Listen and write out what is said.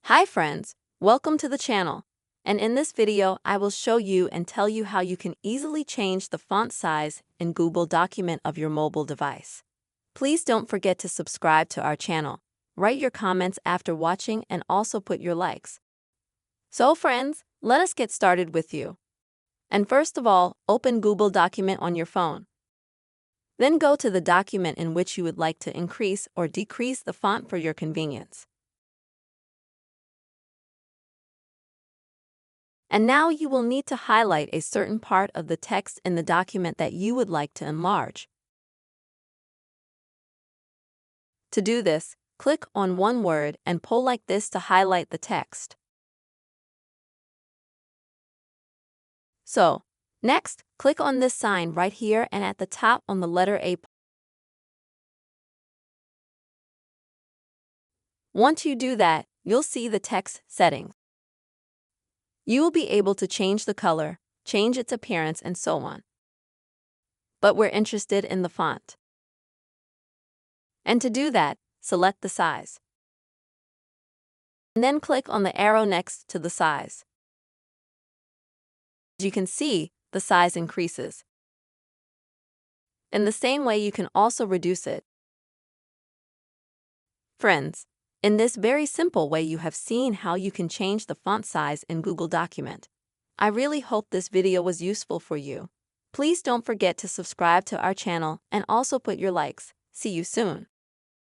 Hi friends, welcome to the channel. And in this video, I will show you and tell you how you can easily change the font size in Google Document of your mobile device. Please don't forget to subscribe to our channel. Write your comments after watching and also put your likes. So friends, let us get started with you. And first of all, open Google Document on your phone. Then go to the document in which you would like to increase or decrease the font for your convenience. And now you will need to highlight a certain part of the text in the document that you would like to enlarge. To do this, click on one word and pull like this to highlight the text. So, next, click on this sign right here and at the top on the letter A. Once you do that, you'll see the text settings. You will be able to change the color, change its appearance, and so on. But we're interested in the font. And to do that, select the size. And then click on the arrow next to the size. As you can see, the size increases. In the same way, you can also reduce it. Friends, in this very simple way, you have seen how you can change the font size in Google Document. I really hope this video was useful for you. Please don't forget to subscribe to our channel and also put your likes. See you soon.